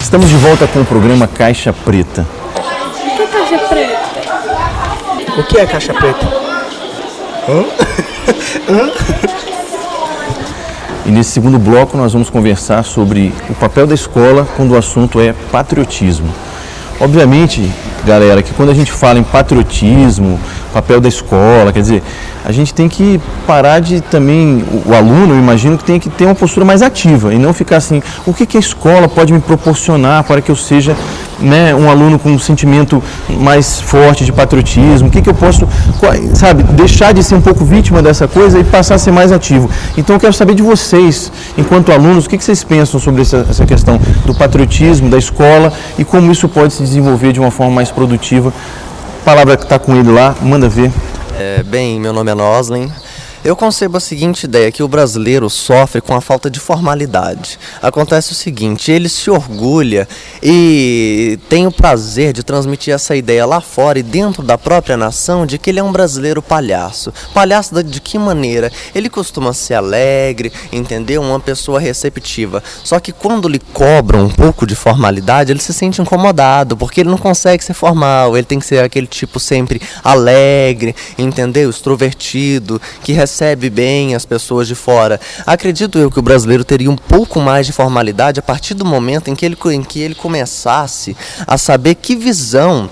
Estamos de volta com o programa Caixa Preta. O que é Caixa Preta? O que é Caixa Preta? E nesse segundo bloco nós vamos conversar sobre o papel da escola quando o assunto é patriotismo. Obviamente, galera, que quando a gente fala em patriotismo, papel da escola, quer dizer, a gente tem que parar de também, o aluno, eu imagino que tem que ter uma postura mais ativa e não ficar assim, o que a escola pode me proporcionar para que eu seja, né, um aluno com um sentimento mais forte de patriotismo, o que eu posso, sabe, deixar de ser um pouco vítima dessa coisa e passar a ser mais ativo. Então eu quero saber de vocês, enquanto alunos, o que vocês pensam sobre essa questão do patriotismo, da escola e como isso pode se desenvolver de uma forma mais produtiva. A palavra que está com ele lá, manda ver. Bem, meu nome é Noslin. Eu concebo a seguinte ideia, que o brasileiro sofre com a falta de formalidade. Acontece o seguinte, ele se orgulha e tem o prazer de transmitir essa ideia lá fora e dentro da própria nação de que ele é um brasileiro palhaço. Palhaço de que maneira? Ele costuma ser alegre, entendeu? Uma pessoa receptiva. Só que quando lhe cobram um pouco de formalidade, ele se sente incomodado, porque ele não consegue ser formal, ele tem que ser aquele tipo sempre alegre, entendeu? Extrovertido, que recebe bem as pessoas de fora. Acredito eu que o brasileiro teria um pouco mais de formalidade a partir do momento em que ele começasse a saber que visão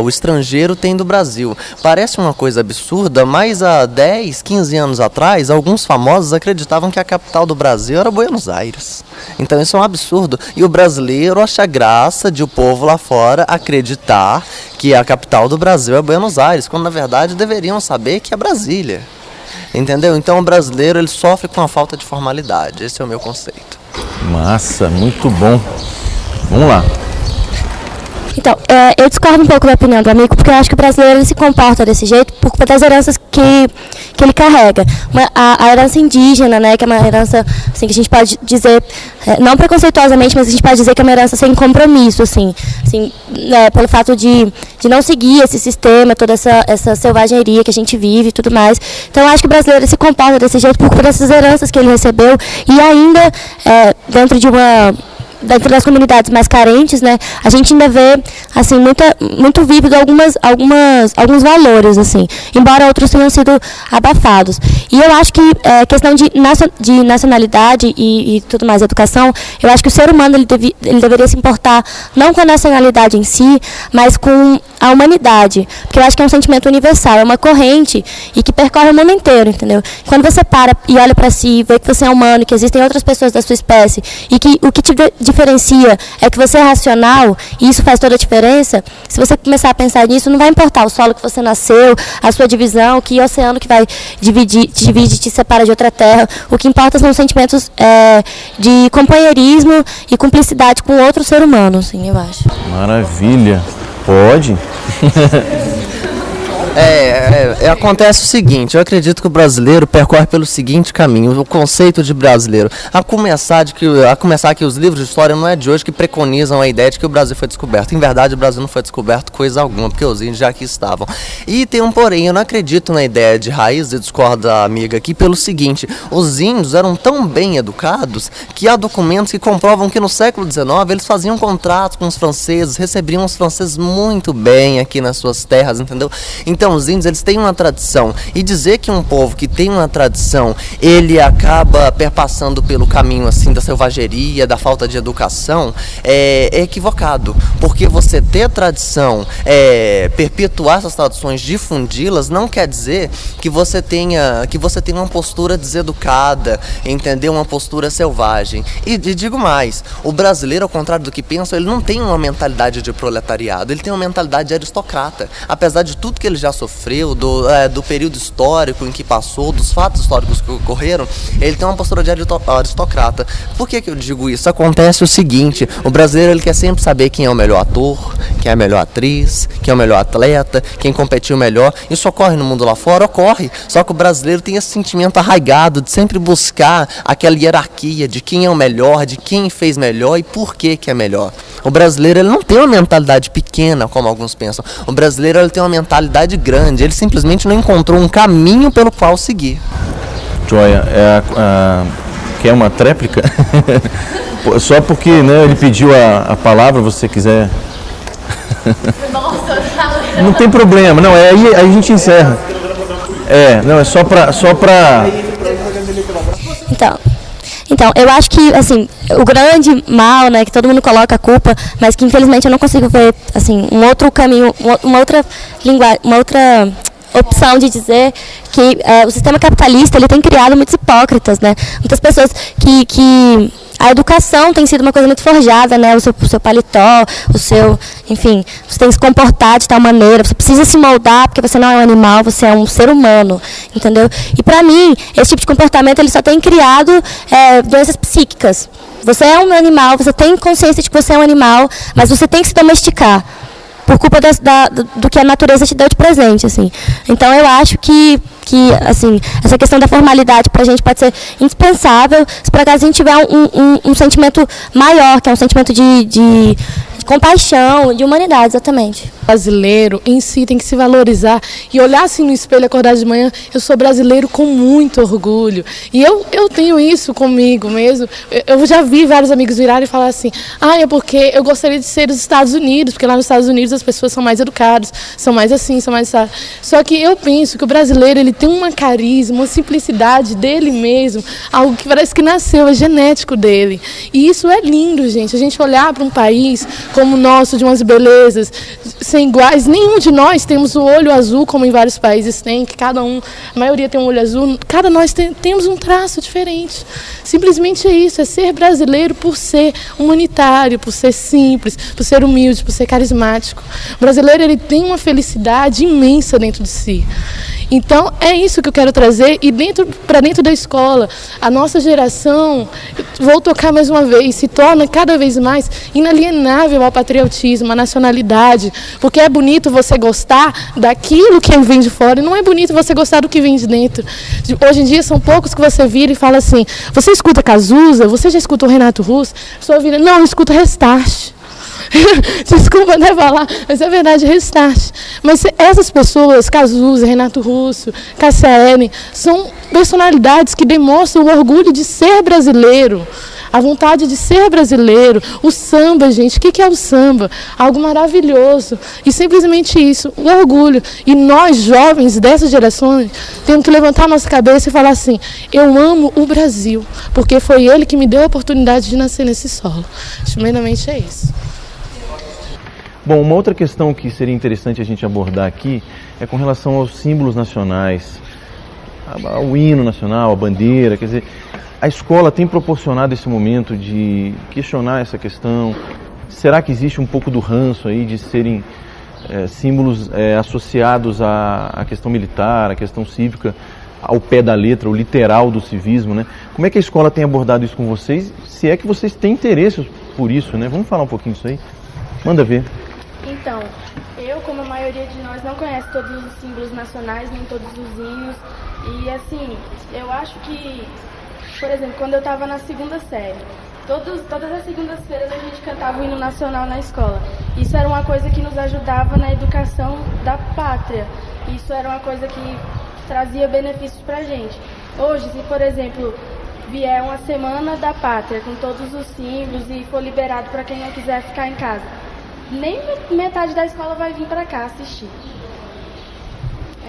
o estrangeiro tem do Brasil. Parece uma coisa absurda, mas há 10, 15 anos atrás, alguns famosos acreditavam que a capital do Brasil era Buenos Aires. Então isso é um absurdo. E o brasileiro acha graça de o povo lá fora acreditar que a capital do Brasil é Buenos Aires, quando na verdade deveriam saber que é Brasília. Entendeu? Então o brasileiro ele sofre com a falta de formalidade. Esse é o meu conceito. Massa, muito bom. Vamos lá. Então, eu discordo um pouco da opinião do amigo, porque eu acho que o brasileiro ele se comporta desse jeito por conta das heranças que ele carrega. A herança indígena, né, que é uma herança assim, que a gente pode dizer, não preconceituosamente, mas a gente pode dizer que é uma herança sem compromisso, assim pelo fato de não seguir esse sistema, toda essa selvageria que a gente vive e tudo mais. Então, eu acho que o brasileiro ele se comporta desse jeito por dessas heranças que ele recebeu e ainda dentro das comunidades mais carentes, né, a gente ainda vê assim muito vívido alguns valores, assim, embora outros tenham sido abafados. E eu acho que questão de nacionalidade e tudo mais, educação, eu acho que o ser humano ele deveria se importar não com a nacionalidade em si, mas com a humanidade, porque eu acho que é um sentimento universal, é uma corrente e que percorre o mundo inteiro, entendeu? Quando você para e olha para si, vê que você é humano, que existem outras pessoas da sua espécie e que o que te diferencia é que você é racional e isso faz toda a diferença, se você começar a pensar nisso, não vai importar o solo que você nasceu, a sua divisão, que oceano que vai divide, te separa de outra terra. O que importa são os sentimentos de companheirismo e cumplicidade com outro ser humano, assim, eu acho. Maravilha. Pode? Acontece o seguinte, eu acredito que o brasileiro percorre pelo seguinte caminho, o conceito de brasileiro, a começar que os livros de história não é de hoje que preconizam a ideia de que o Brasil foi descoberto. Em verdade, o Brasil não foi descoberto coisa alguma, porque os índios já aqui estavam. E tem um porém, eu não acredito na ideia de raiz, eu discordo da amiga aqui, pelo seguinte, os índios eram tão bem educados que há documentos que comprovam que no século XIX eles faziam contratos com os franceses, recebiam os franceses muito bem aqui nas suas terras, entendeu? Então os índios eles têm uma tradição, e dizer que um povo que tem uma tradição ele acaba perpassando pelo caminho assim da selvageria, da falta de educação, é equivocado, porque você ter tradição, perpetuar essas tradições, difundi-las, não quer dizer que você tenha uma postura deseducada, entendeu? Uma postura selvagem. E digo mais, o brasileiro, ao contrário do que pensa, ele não tem uma mentalidade de proletariado, ele tem uma mentalidade de aristocrata, apesar de tudo que ele já sofreu, do período histórico em que passou, dos fatos históricos que ocorreram, ele tem uma postura de aristocrata. Por que eu digo isso? Acontece o seguinte, o brasileiro ele quer sempre saber quem é o melhor ator, quem é a melhor atriz, quem é o melhor atleta, quem competiu melhor. Isso ocorre no mundo lá fora? Ocorre. Só que o brasileiro tem esse sentimento arraigado de sempre buscar aquela hierarquia de quem é o melhor, de quem fez melhor e por que é melhor. O brasileiro ele não tem uma mentalidade pequena, como alguns pensam. O brasileiro ele tem uma mentalidade grande, ele simplesmente não encontrou um caminho pelo qual seguir. Joia, Quer uma tréplica? Só porque, né, ele pediu a palavra, você quiser... Não tem problema, não, aí a gente encerra. Não, é só pra... Então, eu acho que, assim, o grande mal, né, que todo mundo coloca a culpa, mas que infelizmente eu não consigo ver, assim, um outro caminho, uma outra linguagem, uma outra opção de dizer que o sistema capitalista, ele tem criado muitos hipócritas, né, muitas pessoas que a educação tem sido uma coisa muito forjada, né, o seu paletó, enfim, você tem que se comportar de tal maneira, você precisa se moldar porque você não é um animal, você é um ser humano, entendeu? E para mim, esse tipo de comportamento, ele só tem criado doenças psíquicas. Você é um animal, você tem consciência de que você é um animal, mas você tem que se domesticar por culpa do que a natureza te deu de presente, assim. Então, eu acho que assim, essa questão da formalidade para a gente pode ser indispensável se por acaso a gente tiver um sentimento maior, que é um sentimento de compaixão, de humanidade, exatamente. O brasileiro em si tem que se valorizar e olhar assim no espelho, acordar de manhã, eu sou brasileiro com muito orgulho. E eu tenho isso comigo mesmo. Eu já vi vários amigos virarem e falar assim, é porque eu gostaria de ser dos Estados Unidos, porque lá nos Estados Unidos as pessoas são mais educadas, são mais assim, são mais... Só que eu penso que o brasileiro, ele tem uma carisma, uma simplicidade dele mesmo, algo que parece que nasceu, é genético dele. E isso é lindo, gente. A gente olhar para um país como o nosso, de umas belezas sem iguais, nenhum de nós temos o olho azul, como em vários países tem, que a maioria tem um olho azul, nós temos um traço diferente. Simplesmente é isso, é ser brasileiro por ser humanitário, por ser simples, por ser humilde, por ser carismático. O brasileiro, ele tem uma felicidade imensa dentro de si. Então, é isso que eu quero trazer e para dentro da escola, a nossa geração, vou tocar mais uma vez, se torna cada vez mais inalienável ao patriotismo, à nacionalidade, porque é bonito você gostar daquilo que vem de fora e não é bonito você gostar do que vem de dentro. Hoje em dia são poucos que você vira e fala assim, você escuta Cazuza, você já escutou Renato Russo? A pessoa vira, não, eu escuto Restart. Desculpa até falar, mas é verdade, Restart. Mas essas pessoas, Cazuza, Renato Russo, Cássia Eller, são personalidades que demonstram o orgulho de ser brasileiro, a vontade de ser brasileiro. O samba, gente, o que é o samba? Algo maravilhoso. E simplesmente isso, o orgulho. E nós, jovens dessas gerações, temos que levantar nossa cabeça e falar assim, eu amo o Brasil, porque foi ele que me deu a oportunidade de nascer nesse solo. Primeiramente é isso. Bom, uma outra questão que seria interessante a gente abordar aqui é com relação aos símbolos nacionais, ao hino nacional, a bandeira, quer dizer, a escola tem proporcionado esse momento de questionar essa questão. Será que existe um pouco do ranço aí de serem símbolos associados à questão militar, à questão cívica, ao pé da letra, o literal do civismo, né? Como é que a escola tem abordado isso com vocês? Se é que vocês têm interesse por isso, né? Vamos falar um pouquinho disso aí? Manda ver. Então, eu, como a maioria de nós, não conhece todos os símbolos nacionais, nem todos os hinos. E, assim, eu acho que, por exemplo, quando eu estava na segunda série, todas as segundas-feiras a gente cantava o hino nacional na escola. Isso era uma coisa que nos ajudava na educação da pátria. Isso era uma coisa que trazia benefícios pra gente. Hoje, se, por exemplo, vier uma semana da pátria, com todos os símbolos e for liberado para quem não quiser ficar em casa, nem metade da escola vai vir para cá assistir.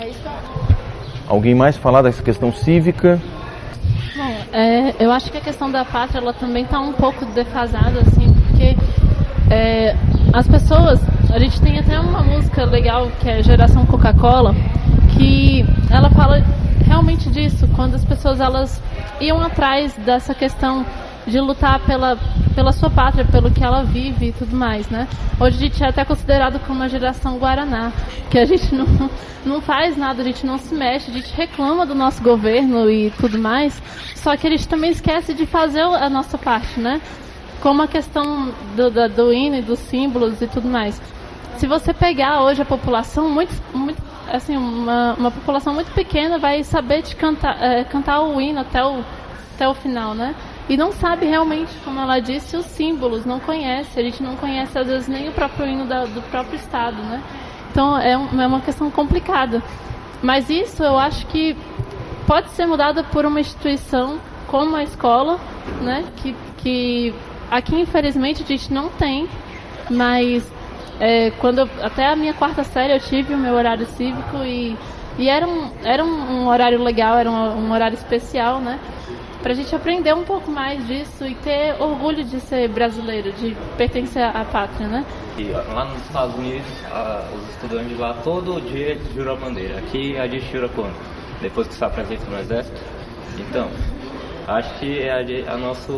É isso que eu acho. Alguém mais falar dessa questão cívica? Bom, eu acho que a questão da pátria, ela também está um pouco defasada, assim, porque as pessoas, a gente tem até uma música legal que é Geração Coca-Cola, que ela fala realmente disso, quando as pessoas elas iam atrás dessa questão de lutar pela sua pátria, pelo que ela vive e tudo mais, né? Hoje a gente é até considerado como uma geração Guaraná, que a gente não faz nada, a gente não se mexe, a gente reclama do nosso governo e tudo mais, só que a gente também esquece de fazer a nossa parte, né? Como a questão do hino e dos símbolos e tudo mais. Se você pegar hoje a população, assim, uma população muito pequena vai saber de cantar o hino até o final, né? E não sabe realmente, como ela disse, os símbolos, não conhece. A gente não conhece, às vezes, nem o próprio hino do próprio estado, né? Então, é uma questão complicada. Mas isso, eu acho que pode ser mudado por uma instituição como a escola, né, que aqui infelizmente a gente não tem, mas até a minha 4ª série eu tive o meu horário cívico e era um horário legal, era um horário especial, né? Pra gente aprender um pouco mais disso e ter orgulho de ser brasileiro, de pertencer à pátria, né? E lá nos Estados Unidos, os estudantes lá todo dia juram a bandeira. Aqui a gente jura quando? Depois que se apresenta no exército. Então, acho que a nossa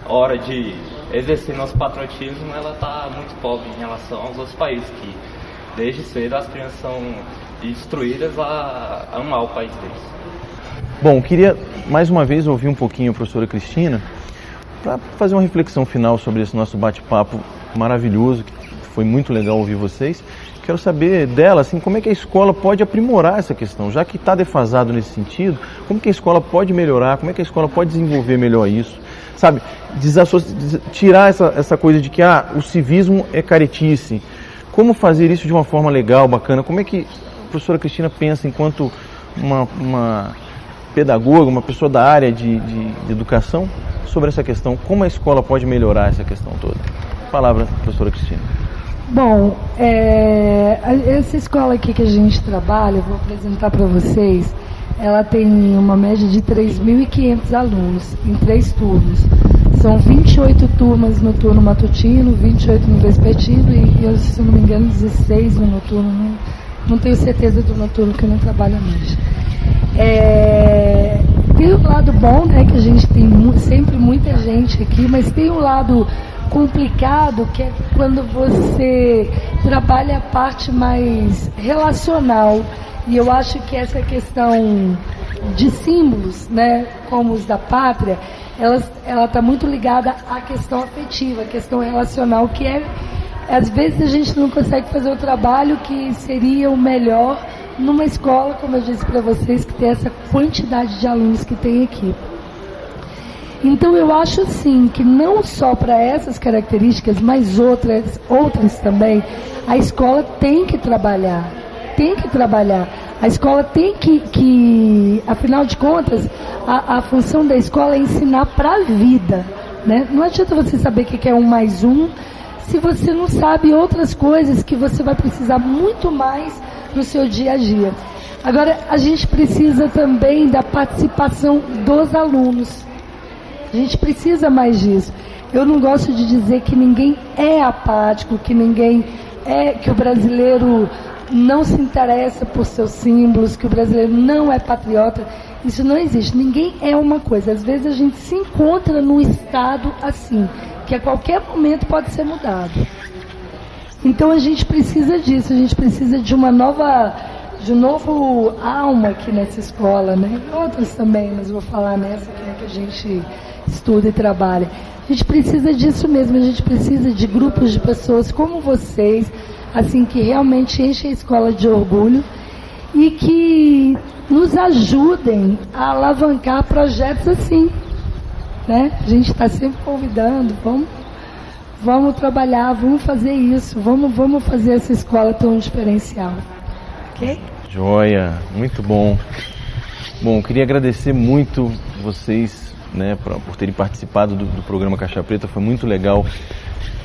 hora de exercer nosso patriotismo, ela tá muito pobre em relação aos outros países, que desde cedo as crianças são instruídas a amar o país deles. Bom, queria mais uma vez ouvir um pouquinho a professora Cristina para fazer uma reflexão final sobre esse nosso bate-papo maravilhoso, que foi muito legal ouvir vocês. Quero saber dela, assim, como é que a escola pode aprimorar essa questão, já que está defasado nesse sentido, como que a escola pode melhorar, como é que a escola pode desenvolver melhor isso, sabe, tirar essa coisa de que o civismo é caretice, como fazer isso de uma forma legal, bacana, como é que a professora Cristina pensa enquanto uma pedagoga, uma pessoa da área de educação, sobre essa questão, como a escola pode melhorar essa questão toda? Palavra, professora Cristina. Bom, essa escola aqui que a gente trabalha, eu vou apresentar para vocês, ela tem uma média de 3.500 alunos em 3 turnos. São 28 turmas no turno matutino, 28 no vespertino e, se não me engano, 16 no noturno. Não tenho certeza do noturno, que eu não trabalho à noite. Tem o lado bom, né, que a gente tem sempre muita gente aqui, mas tem um lado complicado, que é quando você trabalha a parte mais relacional. E eu acho que essa questão de símbolos, né, como os da pátria, ela está muito ligada à questão afetiva, à questão relacional, que às vezes a gente não consegue fazer o trabalho que seria o melhor numa escola, como eu disse para vocês, que tem essa quantidade de alunos que tem aqui. Então eu acho sim que não só para essas características, mas outras também, a escola tem que trabalhar. A escola tem que afinal de contas, a função da escola é ensinar para a vida, né? Não adianta você saber o que é 1 mais 1, se você não sabe outras coisas que você vai precisar muito mais no seu dia a dia. Agora, a gente precisa também da participação dos alunos. A gente precisa mais disso. Eu não gosto de dizer que ninguém é apático, que o brasileiro não se interessa por seus símbolos, que o brasileiro não é patriota. Isso não existe. Ninguém é uma coisa. Às vezes a gente se encontra num estado assim, que a qualquer momento pode ser mudado. Então a gente precisa disso, a gente precisa de um novo alma aqui nessa escola, né? Outras também, mas vou falar nessa que é que a gente estuda e trabalha. A gente precisa disso mesmo, a gente precisa de grupos de pessoas como vocês, assim, que realmente enchem a escola de orgulho e que nos ajudem a alavancar projetos assim, né? A gente está sempre convidando, vamos trabalhar, vamos fazer isso, vamos fazer essa escola ter um diferencial, ok? Joia, muito bom. Bom, queria agradecer muito vocês, né, por terem participado do programa Caixa Preta. Foi muito legal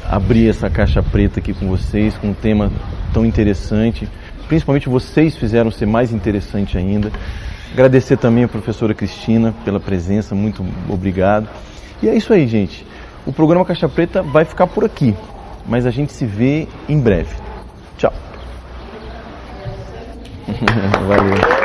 abrir essa caixa preta aqui com vocês, com um tema tão interessante. Principalmente vocês fizeram ser mais interessante ainda. Agradecer também a professora Cristina pela presença, muito obrigado. E é isso aí, gente. O programa Caixa Preta vai ficar por aqui, mas a gente se vê em breve. Tchau. Valeu.